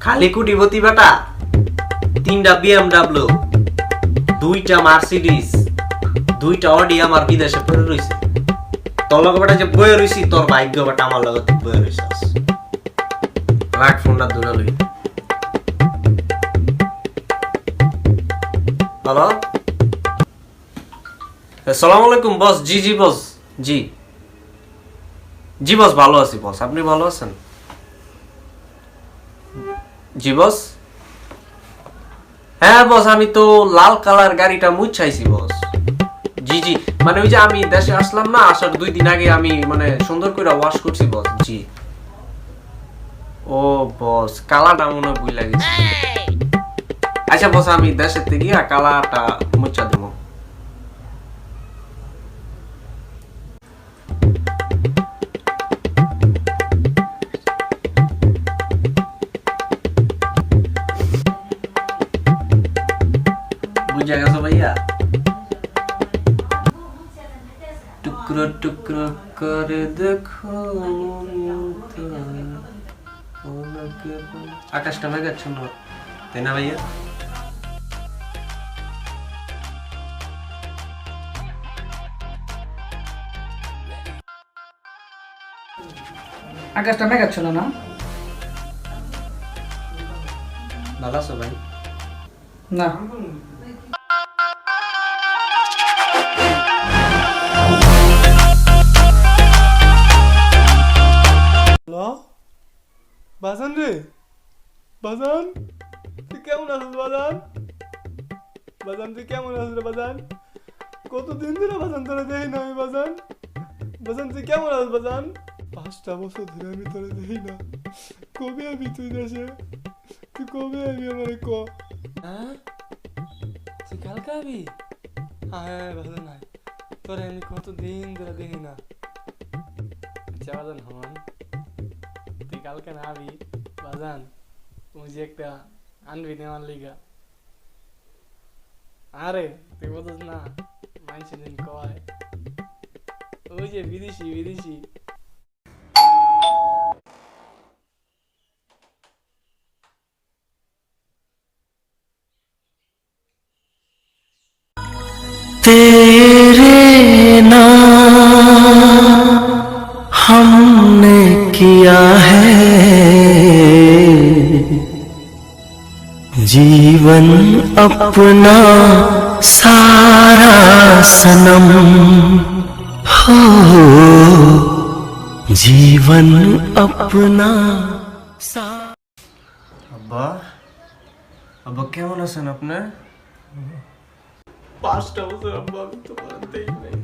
খালি কোটিপতি বেটা, 3টা BMW, 2টা মার্সিডিজ, 2টা অডি আমার বিদেশে পড়ে রইছে। তোর লগে বেটা যে বয়ে রইছি, তোর ভাগ্য বেটা আমার লগে তুই বয়ে রইছস। রাখ ফোনটা দূরে লই। হ্যালো, আসসালামু আলাইকুম বস। জি বস, জি বস, ভালো আছি বস। আপনি ভালো আছেন? জি বস। হ্যাঁ বস, আমি তো লাল কালার গাড়িটা মুছাইছি বস। জি, মানে ওই যে আমি দেশে আসলাম না, আসার 2 দিন আগে আমি মানে সুন্দর করে ওয়াশ করছি বস। জি। ও বস, কালারটা মনে হয় ভুল গেছে। আচ্ছা বস, আমি দেশের থেকে গিয়া কালারটা মুছা দেবো। বুঝা গেছো ভাইয়া? টুকরো টুকরো করে দেখো, আকাশটা মেঘাচ্ছন্ন, তাই না ভাইয়া? আকাশটা মেঘাচ্ছন্ন না? ভালো আছো ভাই? না। হ্যালো বাজান রে, বাজান তুই কেমন আছিস? বাজান তুই কেমন আছিস রে বাজান? কতদিন ধরে বাজান তোরা দেখি না আমি বাজান তুই কেমন আছিস বাজান? 5টা বছর ধরে আমি তোরা দেখি না। কবে আমি তুই দেশে? তুই কবে আমি আমারে ক? হ্যাঁ তুই কালকে আবি? হ্যাঁ বাজান নাই, তোরা আমি কতদিন ধরে দেখি না। আচ্ছা বাজান হন, তুই কালকে না আবি বাজান, তুমি যে একটা আনবি নেওয়ার লিগা। আরে তুই বলছিস না মানুষের দিন কয় ওই যে বিদেশি तेरे नाम हमने किया है जीवन अपना सारा सनम हो जीवन अपना আব্বা, আব্বা কেমন আছেন আপনি? 5টা বছর আব্বা আমি তোমার দেই নাই।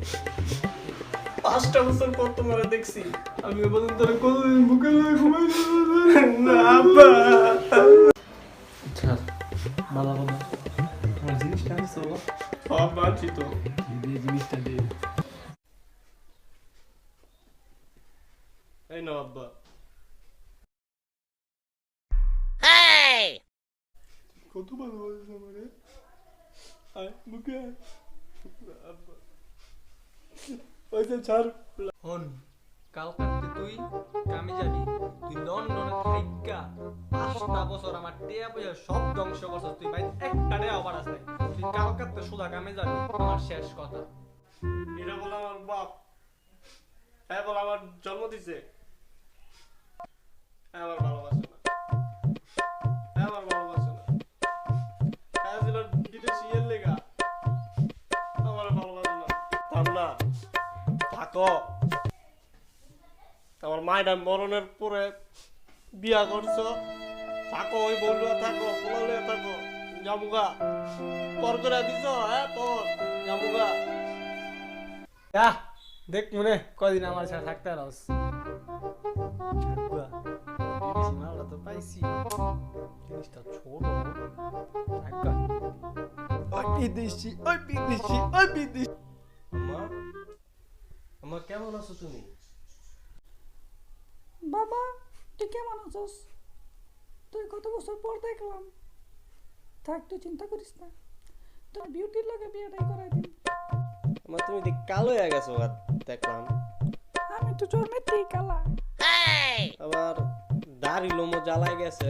5টা বছর পর তোমার দেখছি। আমি বলুন তোরা কতদিন বুকে লয়ে ঘুমাই না আব্বা। আচ্ছা ভালো ভালো, আমার জিনিসটা আনছো? আব্বা আছি তো, এই জিনিসটা দে। এই নাও আব্বা। কত ভালোবাসিস আমারে, আয় বুকে আয় আব্বা। ওই যে ছাড় হন, কালকে তুই কামে যাবি, তুই লন্ডনে থাইকা 5টা বছর আমার টিয়া পয়সা সব ধ্বংস করছিস, তুই ভাই একটা রে আবার আসে তুই কালকাতে সোজা কামে যাবি। আমার শেষ কথা, এটা বলে আমার বাপ, হ্যাঁ বলে আমার জন্ম দিছে, হ্যাঁ আমার ভালোবাসে না, হ্যাঁ আমার ভালোবাসে না, হ্যাঁ ছিল বিদেশি এর লেগা, আমার ভালোবাসে না। ঠান্ডা থাকো, আমার মায়ের মরণের পরে বিয়া করছো, থাকো ওই বললো থাকো, পোলালে থাকো, জামুগা পর করে দিছ, হ্যাঁ পর জামুগা। দেখ মনে কদিন আমার সাথে থাকতে রস মালটা তো পাইছি, জিনিসটা ছোট বিদেশি। আম্মা কেমন আছো তুমি? বাবা তুই কেমন আছিস? তুই কত বছর পর দেখলাম। থাক তুই চিন্তা করিস না, তোর বিউটির লগে বিয়েটাই করাই দিন। আমার তুমি দেখ কালো হয়ে গেছো দেখলাম, আমি তো জন্মেতেই কালা। আবার দাড়ি লোমো জ্বালাই গেছে,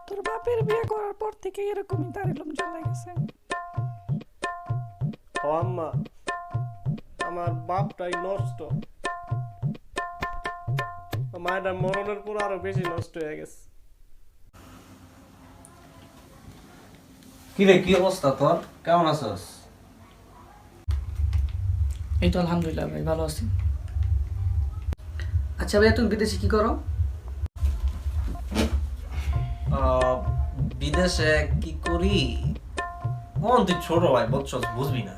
তোর বাপের বিয়ে করার পর থেকে এরকমই দাঁড়িলুম চলে গেছে। ও আম্মা, আমার বাপটাই নষ্ট, মায়ের মরণের পর আরো বেশি নষ্ট হয়ে গেছে। কি রে, কি অবস্থা তোর? কেমন আছিস? এই তো আলহামদুলিল্লাহ ভাই, ভালো আছি। আচ্ছা ভাইয়া, তুমি বিদেশে কি করো? বিদেশে কি করি? তুই ছোট ভাই, বুঝছস, বুঝবি না।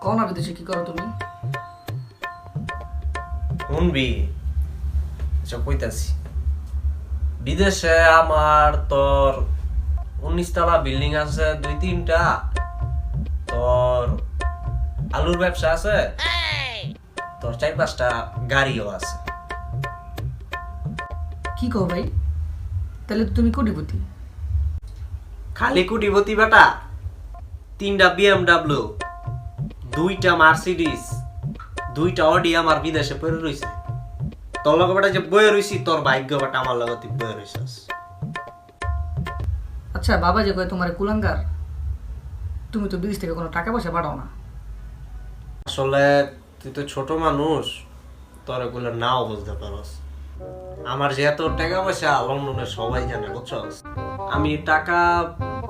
কও না বিদেশে কি করো তুমি? শুনবি? আচ্ছা কইতাছি। বিদেশে আমার তোর 19 তলা বিল্ডিং আছে 2-3টা, তোর আলুর ব্যবসা আছে, তোর 4-5টা গাড়িও আছে। কি কও ভাই, তাহলে তো তুমি কোটিপতি। খালি কোটিপতি বেটা? 3টা BMW, 2টা মার্সিডিস, 2টা অডি আমার বিদেশে পড়ে রইছে। তোর লগে বেটা যে বয়ে রইছি, তোর ভাগ্য বেটা আমার লগে তুই বয়ে রইছস। আচ্ছা বাবা যে কয় তোমার কুলাঙ্গার, তুমি তো বিদেশ থেকে কোনো টাকা পয়সা পাঠাও না। আসলে তুই তো ছোট মানুষ, তোর এগুলো নাও বুঝতে পারস। আমার যে এত টাকা পয়সা লন্ডনের সবাই জানে, বুঝছস। আমি টাকা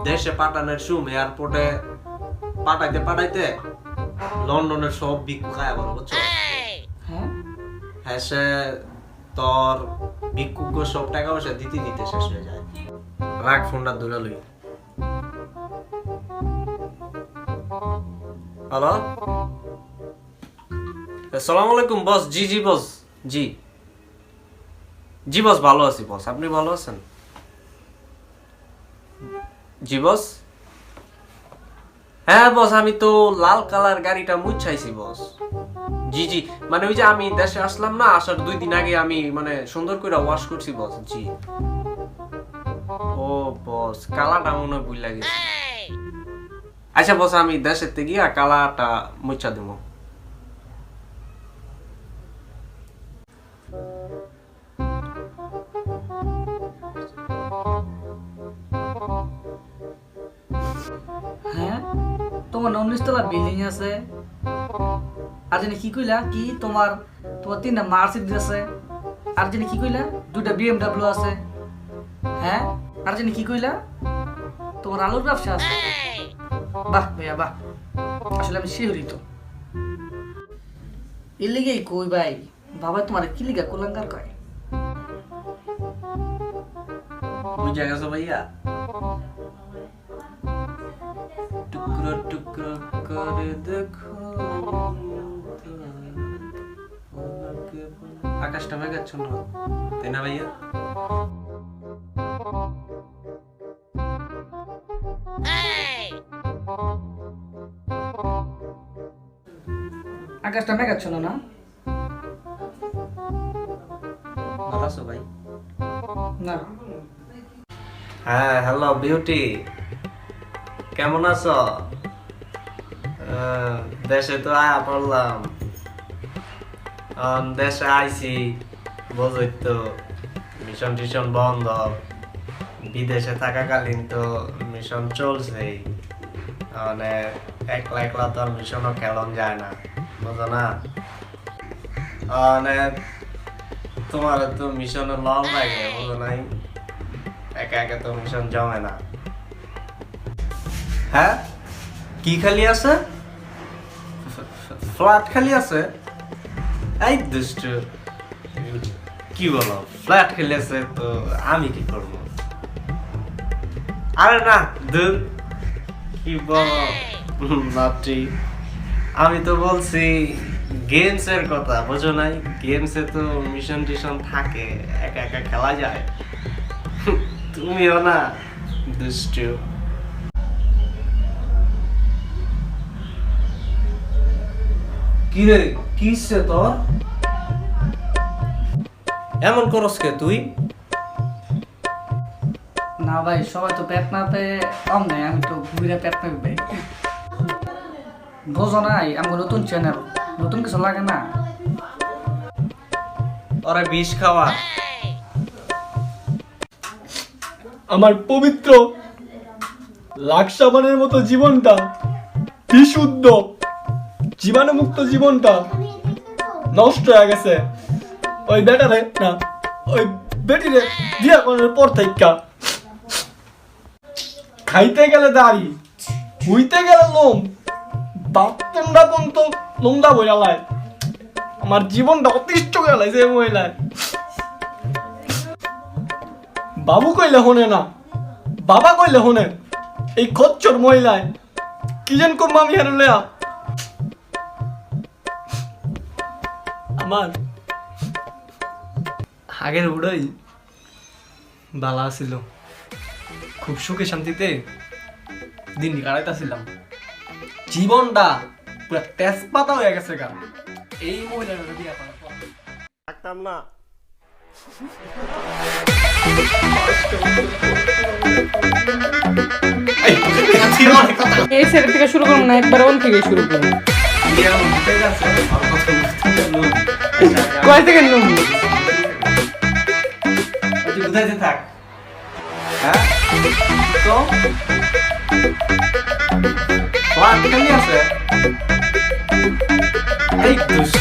দেশে পাঠানোর সময় এয়ারপোর্টে পাঠাইতে পাঠাইতে লন্ডনের সব ভিক্ষু খায় বলো, বুঝছস। হ্যাঁ, হ্যাঁ, সে তোর ভিক্ষুক সব টাকা পয়সা দিতে দিতে শেষ হয়ে যায়। রাখ ফোনটা ধরে লই। হ্যালো, আসসালামু আলাইকুম বস। জি জি বস, জি জি বস, ভালো আছি বস। আপনি ভালো আছেন? জি বস। হ্যাঁ বস, আমি তো লাল কালার গাড়িটা মুছাইছি বস। জি জি, মানে ওই যে আমি দেশে আসলাম না, আসার 2 দিন আগে আমি মানে সুন্দর করে ওয়াশ করছি বস। জি। ও বস, কালাটা মনে হয় ভুল গেছে। আচ্ছা বস, আমি দেশের থেকে গিয়া কালাটা মুছা দেবো। হ্যাঁ, তোমার 19 তলা বিল্ডিং আছে, আর জানি কি কইলা, কি তোমার তোমার 3টা মার্সিডিজ আছে, আর জানি কি কইলা 2টা BMW আছে। হ্যাঁ, আর জানি কি কইলা তোমার আলুর ব্যবসা আছে। বাহ ভাইয়া বাহ, আসলে আমি শিহরিত। এর লিগেই কই ভাই, বাবা তোমার কি লিগা কুলাঙ্গার কয়? বুঝা গেছো ভাইয়া? টুকরো টুকরো করে দেখো, আকাশটা মেঘাচ্ছন্ন, তাই না ভাইয়া? আকাশটা মেঘাচ্ছন্ন না? ভালো আছো ভাই? না। হ্যাঁ, হ্যালো বিউটি, কেমন আছো? দেশে তো আয়া পড়লাম, দেশে আইছি, বোঝই তো মিশন টিশন বন্ধ। বিদেশে থাকাকালীন তো মিশন চলছেই, মানে একলা একলা তো আর মিশনও খেলন যায় না, বুঝো না। মানে তোমার তো মিশনে লং লাগে, বুঝো নাই, একা একা তো মিশন জমে না। হ্যাঁ, কি খালি আছে? ফ্ল্যাট খালি আছে? এই দুষ্ট, কি বলো, ফ্ল্যাট খালি আছে তো আমি কি করবো? আরে না দূর, কি বলো বাপটি, আমি তো বলছি গেমস এর কথা, বুঝো নাই। গেমস এ তো মিশন টিশন থাকে, একা একা খেলা যায়। তুমিও না দুষ্ট। কি রে, কিসে তোর এমন করস কে তুই? না ভাই, সবাই তো পেট না পেয়ে কম নেই, আমি তো ঘুরে পেট না ভাই। বোঝো নাই, আমার নতুন চ্যানেল, নতুন কিছু লাগে না। ওরে বিষ খাওয়া। আমার পবিত্র লাক্সাবানের মতো জীবনটা, বিশুদ্ধ জীবাণুমুক্ত জীবনটা নষ্ট হয়ে গেছে ওই বেটারে না ওই বেটিরে বিয়া করার পর থেকে। খাইতে গেলে দাড়ি, হুইতে গেলে লোম, বাথরুমটা পর্যন্ত লোমদা বইলায়। আমার জীবনটা অতিষ্ঠ গেলাইছে এই মহিলায়। বাবু কইলে হনে না, বাবা কইলে হনে, এই খচ্চর মহিলায় কি যেন করবো আমি হেরে লয়া। আমার আগের উড়াই বালা ছিল, খুব সুখে শান্তিতে দিন কাটাইতেছিলাম। জীবনটা পুরো তেজপাতা হয়ে গেছে গা এই মহিলার বিয়া করার পর। থাকতাম না। এই ছেলে থেকে শুরু করুন না, একবার ওন থেকে শুরু করুন। কয় থেকে নুন কোথায় থাক? হ্যাঁ তো ফ্ল্যাট খালি আছে। এই দুষ্ট